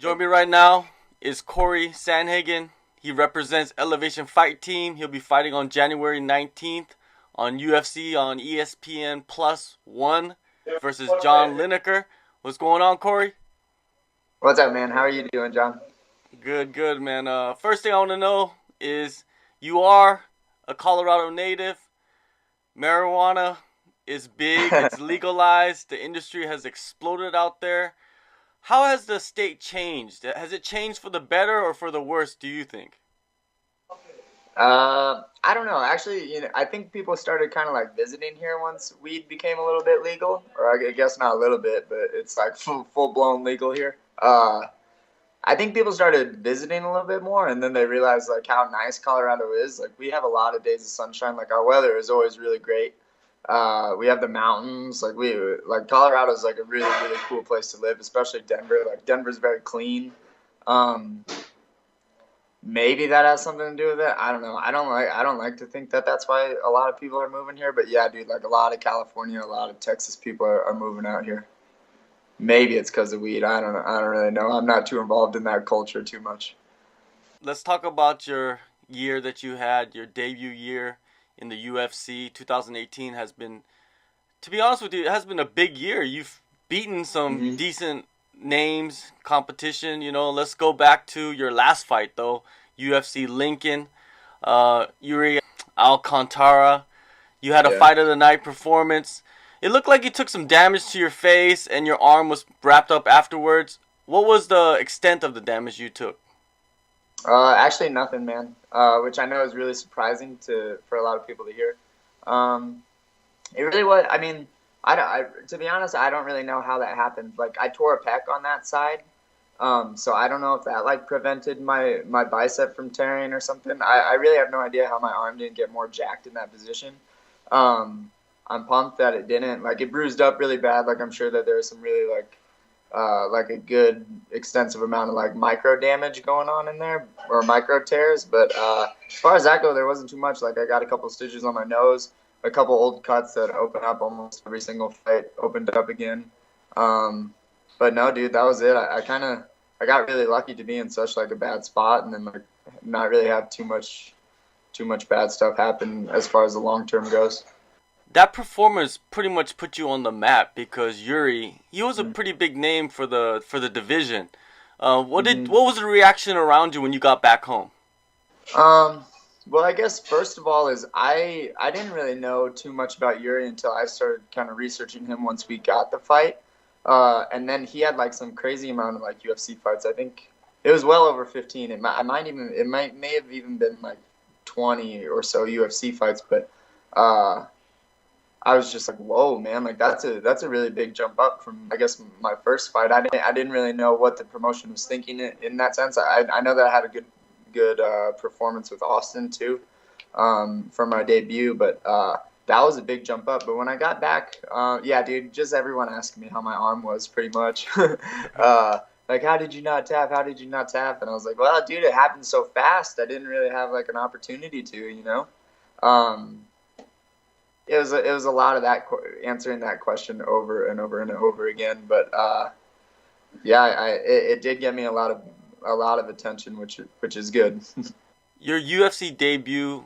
Joining me right now is Cory Sandhagen. He represents Elevation Fight Team. He'll be fighting on January 19th on UFC on ESPN Plus 1 versus John Lineker. What's going on, Cory? What's up, man? How are you doing, John? Good, man. First thing I want to know is you are a Colorado native. Marijuana is big. It's legalized. The industry has exploded out there. How has the state changed? Has it changed for the better or for the worse, do you think? I don't know. Actually, I think people started kind of like visiting here once weed became a little bit legal, or I guess not a little bit, but it's like full blown legal here. I think people started visiting a little bit more, and then they realized like how nice Colorado is. Like we have a lot of days of sunshine. Like our weather is always really great. We have the mountains. Like Colorado's like a really cool place to live, especially Denver. Like Denver's very clean. Um, Maybe that has something to do with it. I don't know. I don't like to think that that's why a lot of people are moving here. But yeah, dude, like a lot of California, a lot of Texas people are moving out here. Maybe it's because of weed. I don't know. I don't really know. I'm not too involved in that culture too much. Let's talk about your year that you had, your debut year in the UFC. 2018 has been, to be honest with you, it has been a big year. You've beaten some hmm decent names, competition. Let's go back to your last fight, though. UFC Lincoln, Iuri Alcantara. You had a Yeah. fight of the night performance. It looked like you took some damage to your face and your arm was wrapped up afterwards. What was the extent of the damage you took? Actually, nothing, man. Which I know is really surprising for a lot of people to hear. Um, it really was. I mean, to be honest, I don't really know how that happened. Like, I tore a pec on that side, so I don't know if that like prevented my bicep from tearing or something. I really have no idea how my arm didn't get more jacked in that position. Um, I'm pumped that it didn't. Like, it bruised up really bad. Like, I'm sure that there was some really like a good extensive amount of like micro damage going on in there or micro tears. But as far as that go, there wasn't too much. Like I got a couple stitches on my nose, a couple old cuts that open up almost every single fight opened up again. Um, but no, dude, that was it. I got really lucky to be in such like a bad spot and then like not really have too much bad stuff happen as far as the long term goes. That performance pretty much put you on the map because Yuri, he was a pretty big name for the division. Mm-hmm. What was the reaction around you when you got back home? Um, well, I guess first of all is I didn't really know too much about Yuri until I started kind of researching him once we got the fight. And then he had like some crazy amount of like UFC fights. I think it was well over 15. It may have even been like 20 or so UFC fights, but uh I was just like, whoa, man! Like that's a really big jump up from I guess my first fight. I didn't really know what the promotion was thinking in that sense. I know that I had a good performance with Austin too, for my debut, but that was a big jump up. But when I got back, yeah, dude, just everyone asking me how my arm was, pretty much. Like, how did you not tap? How did you not tap? And I was like, well, dude, it happened so fast. I didn't really have like an opportunity to. Um, it was a lot of that answering that question over and over and over again. But yeah, it did get me a lot of attention, which is good. Your UFC debut,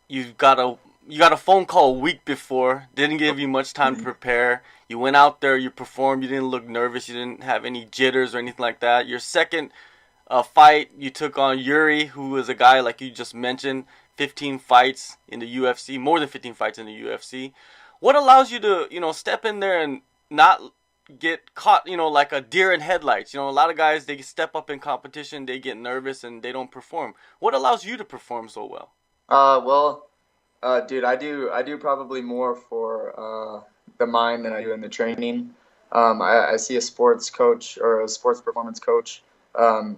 you got a you got a phone call a week before. Didn't give you much time to prepare. You went out there, you performed. You didn't look nervous. You didn't have any jitters or anything like that. Your second fight, you took on Yuri, who is a guy like you just mentioned, 15 fights in the UFC, more than 15 fights in the UFC. What allows you to, step in there and not get caught, like a deer in headlights? A lot of guys, they step up in competition, they get nervous and they don't perform. What allows you to perform so well? Well, dude, I do probably more for the mind than I do in the training. I see a sports coach or a sports performance coach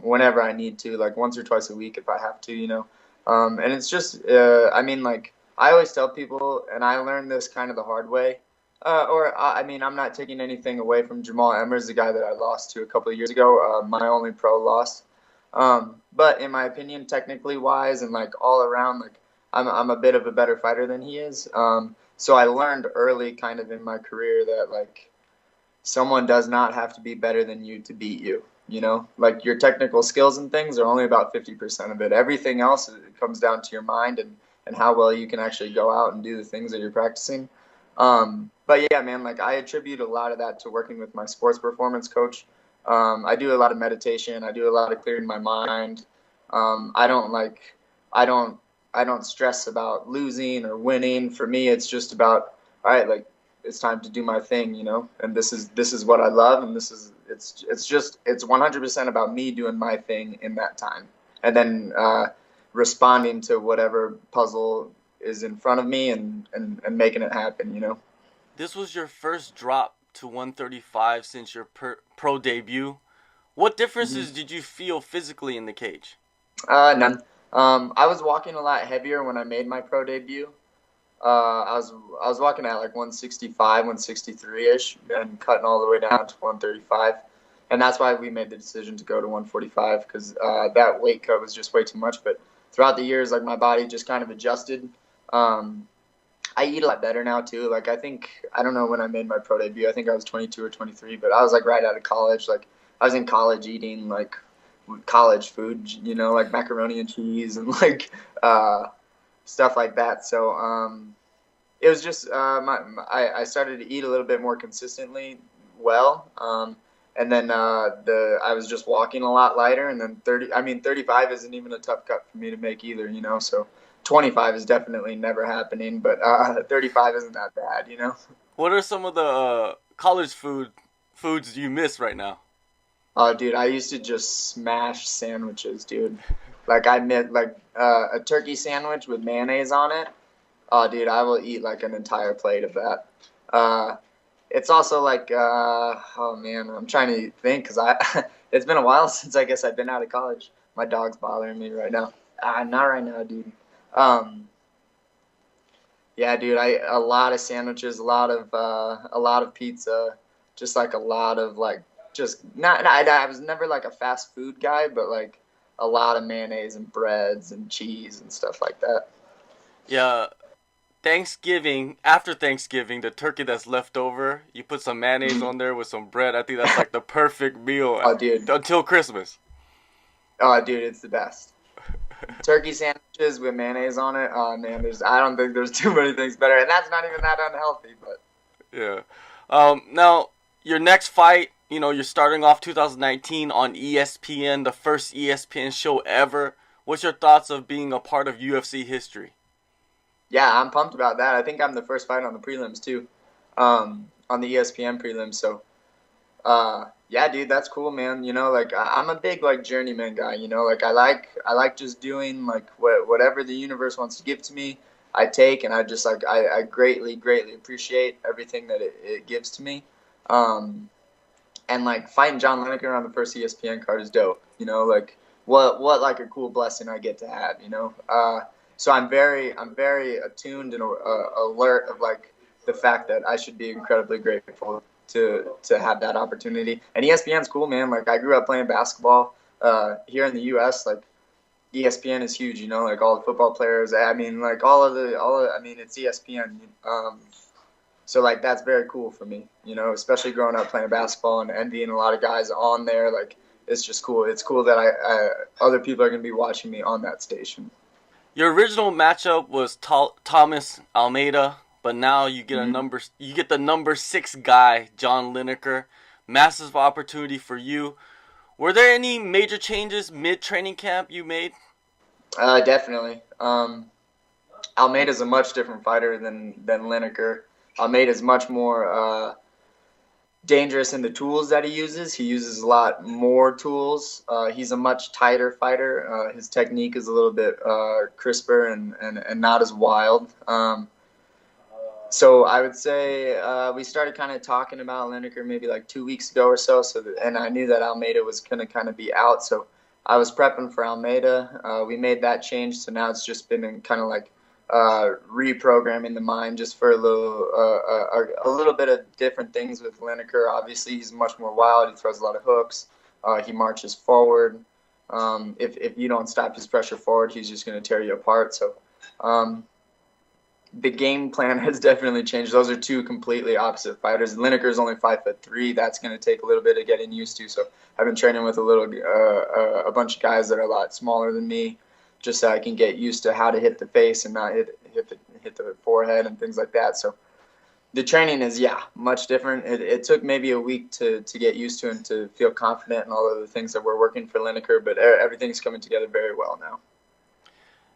whenever I need to, like once or twice a week if I have to. And it's just, I mean, like I always tell people, and I learned this kind of the hard way. I mean, I'm not taking anything away from Jamal Emmers, the guy that I lost to a couple of years ago, my only pro loss. But in my opinion, technically wise and like all around, like I'm a bit of a better fighter than he is. So I learned early, kind of in my career, that like someone does not have to be better than you to beat you. You know, like your technical skills and things are only about 50% of it. Everything else, it comes down to your mind and how well you can actually go out and do the things that you're practicing. But yeah, man, like I attribute a lot of that to working with my sports performance coach. I do a lot of meditation. I do a lot of clearing my mind. I don't like, I don't, I don't stress about losing or winning. For me, it's just about, all right, like it's time to do my thing, you know. And this is what I love, and it's 100% about me doing my thing in that time, and then responding to whatever puzzle is in front of me and making it happen, you know. This was your first drop to 135 since your pro debut. What differences did you feel physically in the cage? None. I was walking a lot heavier when I made my pro debut. I was walking at like 165, 163 ish, and cutting all the way down to 135, and that's why we made the decision to go to 145 because that weight cut was just way too much. But throughout the years, like my body just kind of adjusted. I eat a lot better now too. Like I don't know when I made my pro debut. I think I was 22 or 23, but I was like right out of college. Like I was in college eating like college food, you know, like macaroni and cheese and like stuff like that. So it was just I started to eat a little bit more consistently, well, and then I was just walking a lot lighter, and then 35 isn't even a tough cut for me to make either, you know. So 25 is definitely never happening, but 35 isn't that bad, you know. What are some of the college foods you miss right now? Oh, dude, I used to just smash sandwiches, dude. Like I made like a turkey sandwich with mayonnaise on it. Oh, dude, I will eat like an entire plate of that. Uh, it's also like, oh man, I'm trying to think because it's been a while since I guess I've been out of college. My dog's bothering me right now. Not right now, dude. Um, yeah, dude, a lot of sandwiches, a lot of pizza, just like a lot of like, just not. I was never like a fast food guy, but like a lot of mayonnaise and breads and cheese and stuff like that. Yeah, after Thanksgiving, the turkey that's left over, you put some mayonnaise on there with some bread. I think that's like the perfect meal Oh, dude. until Christmas. Oh, dude, it's the best. Turkey sandwiches with mayonnaise on it. Oh man, I don't think there's too many things better, and that's not even that unhealthy. But Yeah. Now, your next fight, you know, you're starting off 2019 on ESPN, the first ESPN show ever. What's your thoughts of being a part of UFC history? yeah, I'm pumped about that. I think I'm the first fight on the prelims too, on the ESPN prelims. So yeah, dude, that's cool, man. You know, like I'm a big like journeyman guy. You know, like I like just doing like whatever the universe wants to give to me. I take and I just like I greatly appreciate everything that it gives to me. Um, and like fighting John Lineker on the first ESPN card is dope. You know, like what like a cool blessing I get to have. You know, so I'm very attuned and alert of like the fact that I should be incredibly grateful to have that opportunity. And ESPN's cool, man. Like I grew up playing basketball here in the U.S. Like ESPN is huge, you know. Like all the football players. I mean, like I mean, it's ESPN. So like that's very cool for me, you know. Especially growing up playing basketball and envying a lot of guys on there. Like it's just cool. It's cool that other people are gonna be watching me on that station. Your original matchup was Thomas Almeida, but now Mm-hmm. you get the number 6 guy, John Lineker. Massive opportunity for you. Were there any major changes mid training camp you made? Definitely. Almeida's a much different fighter than Lineker. Almeida's much more dangerous in the tools that he uses. He uses a lot more tools. He's a much tighter fighter. His technique is a little bit crisper and not as wild. So I would say we started kind of talking about Lineker maybe like 2 weeks ago or so. And I knew that Almeida was going to kind of be out. So I was prepping for Almeida. We made that change. So now it's just been kind of like reprogramming the mind just for a little bit of different things with Lineker. Obviously, he's much more wild. He throws a lot of hooks. He marches forward. If you don't stop his pressure forward, he's just going to tear you apart. So, um, the game plan has definitely changed. Those are two completely opposite fighters. Lineker's only 5'3". That's going to take a little bit of getting used to. So I've been training with a bunch of guys that are a lot smaller than me, just so I can get used to how to hit the face and not hit the forehead and things like that. So the training is much different. It took maybe a week to get used to and to feel confident in all of the things that we're working for Lineker, but everything's coming together very well now.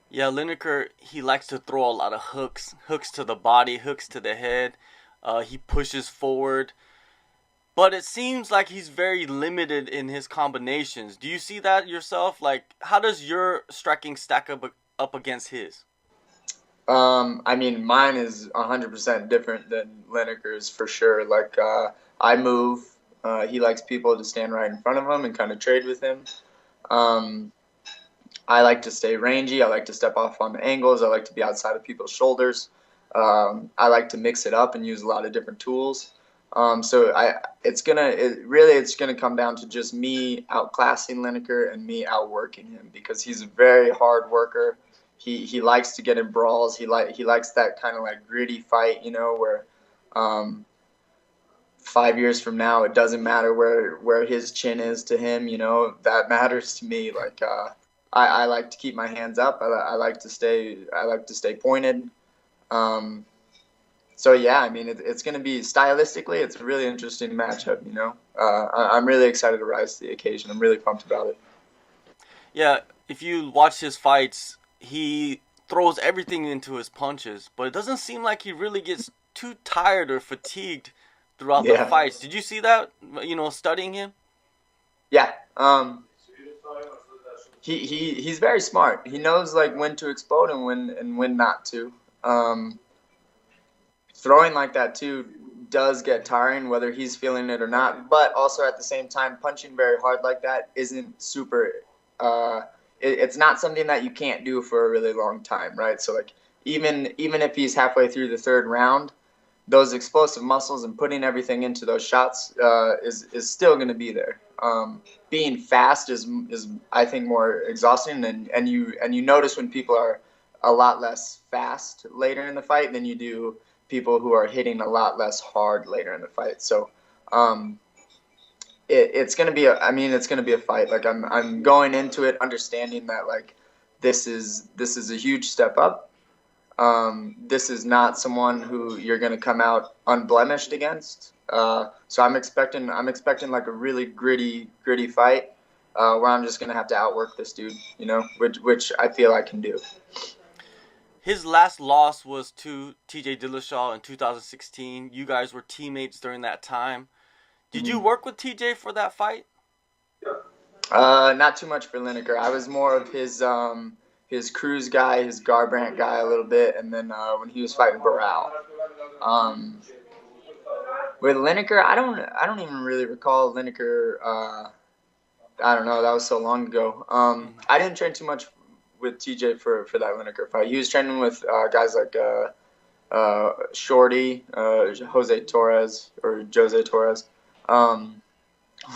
Yeah, Lineker, he likes to throw a lot of hooks to the body, hooks to the head. He pushes forward. But it seems like he's very limited in his combinations. Do you see that yourself? Like, how does your striking stack up against his? I mean, mine is 100% different than Lineker's for sure. Like, I move. He likes people to stand right in front of him and kind of trade with him. Um, I like to stay rangy. I like to step off on the angles. I like to be outside of people's shoulders. I like to mix it up and use a lot of different tools. It's gonna come down to just me outclassing Lineker and me outworking him because he's a very hard worker. He likes to get in brawls. He likes that kind of like gritty fight, where 5 years from now it doesn't matter where his chin is to him. That matters to me. Like I like to keep my hands up. I like to stay pointed. So yeah, I mean it's going to be stylistically, it's a really interesting matchup. I'm really excited to rise to the occasion. I'm really pumped about it. Yeah, if you watch his fights, he throws everything into his punches, but it doesn't seem like he really gets too tired or fatigued throughout the fights. Did you see that? Studying him. Yeah. He's very smart. He knows like when to explode and when not to. Throwing like that too does get tiring, whether he's feeling it or not. But also at the same time, punching very hard like that isn't super. It's not something that you can't do for a really long time, right? So like even if he's halfway through the third round, those explosive muscles and putting everything into those shots is still going to be there. Being fast is I think more exhausting, and you notice when people are a lot less fast later in the fight than you do people who are hitting a lot less hard later in the fight. So it's gonna be a fight. Like I'm going into it understanding that like this is a huge step up. This is not someone who you're gonna come out unblemished against. So I'm expecting like a really gritty fight where I'm just gonna have to outwork this dude, which I feel I can do. His last loss was to TJ Dillashaw in 2016. You guys were teammates during that time. Did you work with TJ for that fight? Not too much for Lineker. I was more of his Cruz guy, his Garbrandt guy a little bit, and then when he was fighting Barral. With Lineker, I don't even really recall Lineker. I don't know. That was so long ago. I didn't train too much with TJ for that Lineker fight. He was training with guys like Shorty, Jose Torres.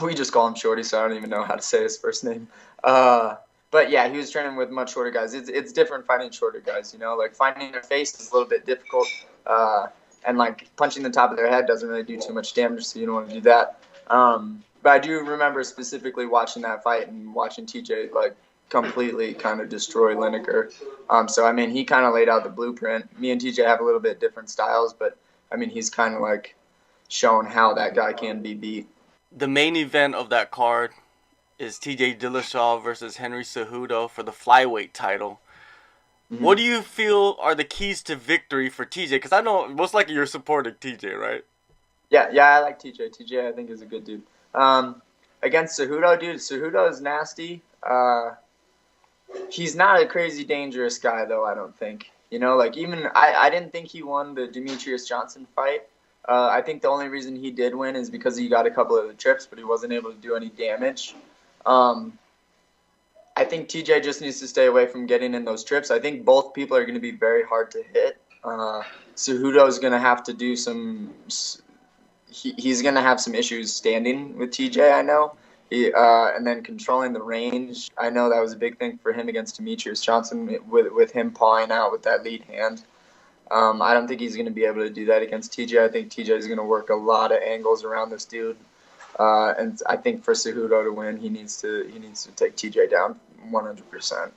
We just call him Shorty, so I don't even know how to say his first name. But yeah, he was training with much shorter guys. It's different fighting shorter guys, like finding their face is a little bit difficult, and like punching the top of their head doesn't really do too much damage, so you don't want to do that. But I do remember specifically watching that fight and watching TJ like completely kind of destroy Lineker. So I mean, he kind of laid out the blueprint. Me and TJ have a little bit different styles, but I mean, he's kind of like shown how that guy can be beat. The main event of that card is TJ Dillashaw versus Henry Cejudo for the flyweight title. Mm-hmm. What do you feel are the keys to victory for TJ? Because I know most likely you're supporting TJ, right? Yeah, I like TJ. TJ, I think, is a good dude. Against Cejudo, dude, Cejudo is nasty. He's not a crazy dangerous guy, though, I don't think. Like even I didn't think he won the Demetrius Johnson fight. I think the only reason he did win is because he got a couple of the trips, but he wasn't able to do any damage. I think TJ just needs to stay away from getting in those trips. I think both people are going to be very hard to hit. Cejudo is going to have to do some. He's going to have some issues standing with TJ, I know. And then controlling the range. I know that was a big thing for him against Demetrius Johnson with him pawing out with that lead hand. I don't think he's going to be able to do that against TJ. I think TJ is going to work a lot of angles around this dude. And I think for Cejudo to win, he needs to take TJ down 100%.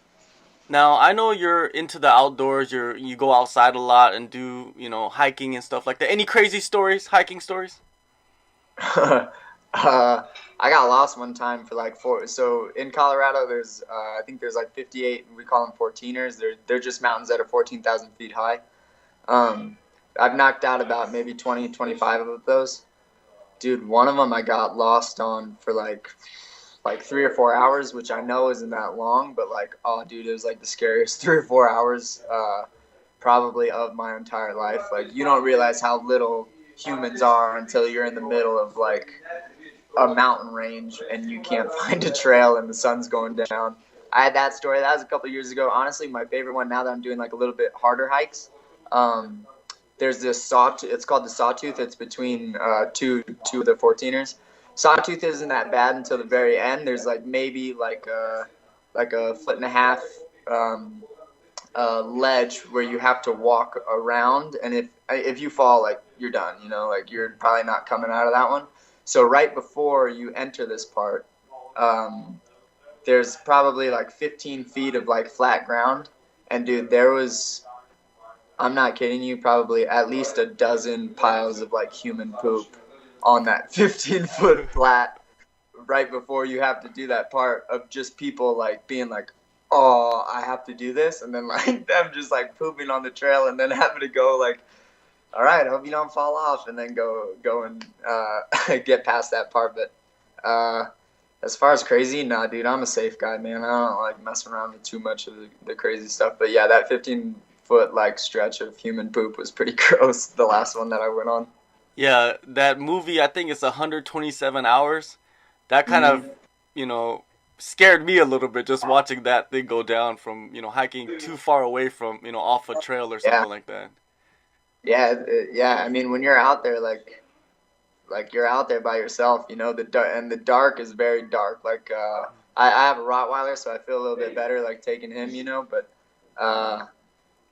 Now, I know you're into the outdoors. You go outside a lot and do, hiking and stuff like that. Any crazy stories, hiking stories? I got lost one time for like 4. So in Colorado, there's I think there's like 58. We call them 14ers. They're just mountains that are 14,000 feet high. I've knocked out about maybe 20, 25 of those. Dude, one of them I got lost on for like 3 or 4 hours, which I know isn't that long, but like, oh, dude, it was like the scariest 3 or 4 hours probably of my entire life. Like, you don't realize how little humans are until you're in the middle of like a mountain range and you can't find a trail and the sun's going down. I had that story. That was a couple of years ago. Honestly, my favorite one now that I'm doing like a little bit harder hikes. There's this sawtooth. It's called the Sawtooth. It's between two of the 14ers. Sawtooth isn't that bad until the very end. There's like maybe like a 1.5 foot ledge where you have to walk around, and if you fall, like you're done. Like you're probably not coming out of that one. So right before you enter this part, there's probably like 15 feet of like flat ground, and dude, there was, I'm not kidding you, probably at least a dozen piles of like human poop on that 15-foot flat right before you have to do that part of just people like being like, oh, I have to do this, and then like them just like pooping on the trail and then having to go like, all right, I hope you don't fall off, and then go and get past that part. But as far as crazy, nah, dude, I'm a safe guy, man. I don't like messing around with too much of the crazy stuff. But yeah, that 15-foot like stretch of human poop was pretty gross, the last one that I went on. Yeah, that movie, I think it's 127 hours. That kind of, scared me a little bit just watching that thing go down from, hiking too far away from, off a trail or something like that. Yeah. I mean, when you're out there, like you're out there by yourself, the dark is very dark. Like, I have a Rottweiler, so I feel a little bit better, like taking him, but,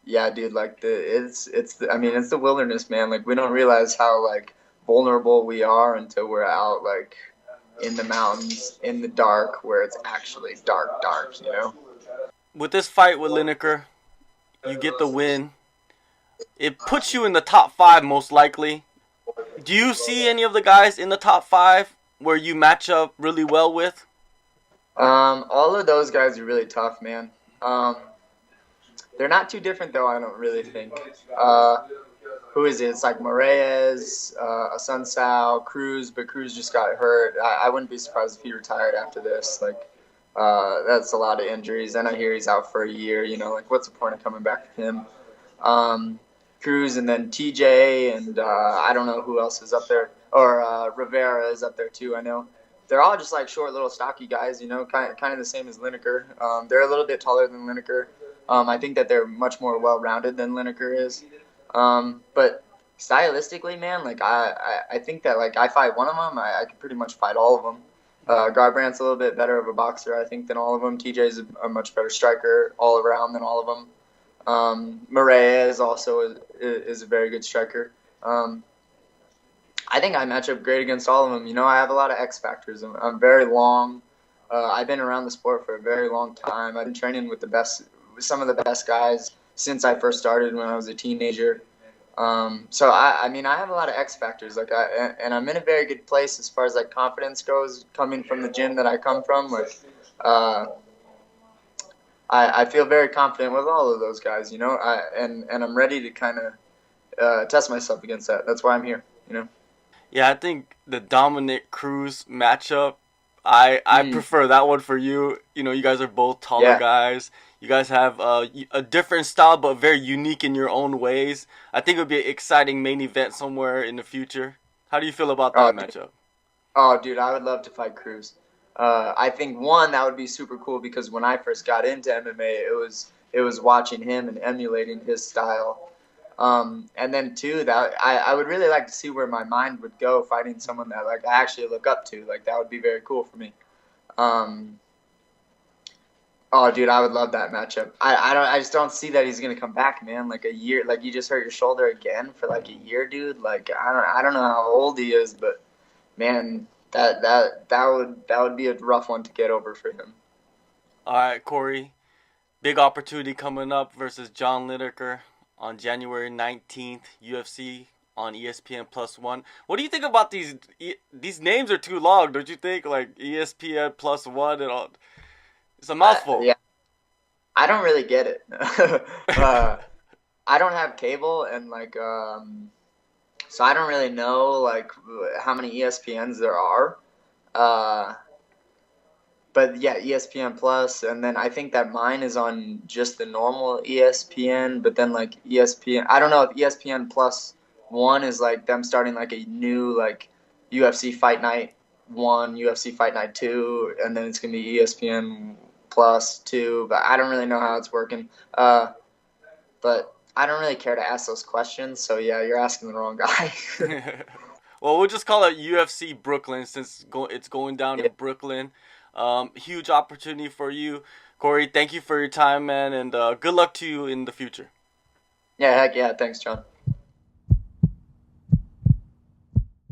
yeah, dude, like it's the wilderness, man. Like we don't realize how like vulnerable we are until we're out like in the mountains in the dark where it's actually dark, With this fight with Lineker, you get the win. It puts you in the top 5 most likely. Do you see any of the guys in the top 5 where you match up really well with? All of those guys are really tough, man. They're not too different, though, I don't really think. Who is it? It's like Moraes, Asuncao, Cruz, but Cruz just got hurt. I wouldn't be surprised if he retired after this. Like, that's a lot of injuries. And I hear he's out for a year. Like, what's the point of coming back with him? Cruz and then TJ, and I don't know who else is up there. Or Rivera is up there, too, I know. They're all just, like, short, little, stocky guys, kind of the same as Lineker. They're a little bit taller than Lineker. I think that they're much more well-rounded than Lineker is. But stylistically, man, like I think that like I fight one of them, I can pretty much fight all of them. Garbrandt's a little bit better of a boxer, I think, than all of them. TJ's a much better striker all around than all of them. Moraes also is a very good striker. I think I match up great against all of them. I have a lot of X factors. I'm very long. I've been around the sport for a very long time. I've been training with some of the best guys since I first started when I was a teenager. So I mean, I have a lot of X factors. Like and I'm in a very good place as far as like confidence goes, coming from the gym that I come from. Like, I feel very confident with all of those guys. And I'm ready to kind of test myself against that. That's why I'm here. Yeah, I think the Dominick Cruz matchup, I prefer that one for you. You guys are both taller guys. You guys have a different style, but very unique in your own ways. I think it would be an exciting main event somewhere in the future. How do you feel about that matchup? Oh, dude, I would love to fight Cruz. I think, one, that would be super cool because when I first got into MMA, it was watching him and emulating his style. And then, two, that I would really like to see where my mind would go fighting someone that like I actually look up to. Like, that would be very cool for me. Oh, dude, I would love that matchup. I just don't see that he's gonna come back, man. Like a year, like you just hurt your shoulder again for like a year, dude. Like I don't know how old he is, but man, that would be a rough one to get over for him. All right, Corey. Big opportunity coming up versus John Lineker on January 19th, UFC on ESPN Plus One. What do you think about these names are too long, don't you think? Like ESPN Plus One and all. It's a mouthful. Yeah, I don't really get it. I don't have cable, and like so I don't really know like how many ESPNs there are. Uh, but yeah, ESPN Plus, and then I think that mine is on just the normal ESPN. But then like ESPN, I don't know if ESPN Plus One is like them starting like a new like UFC Fight Night One, UFC Fight Night Two, and then it's gonna be ESPN Plus Two. But I don't really know how it's working. But I don't really care to ask those questions. So yeah, you're asking the wrong guy. Well, we'll just call it UFC Brooklyn since it's going down Yeah, in Brooklyn. Huge opportunity for you, Corey. Thank you for your time, man, and good luck to you in the future. yeah, heck yeah. Thanks, John.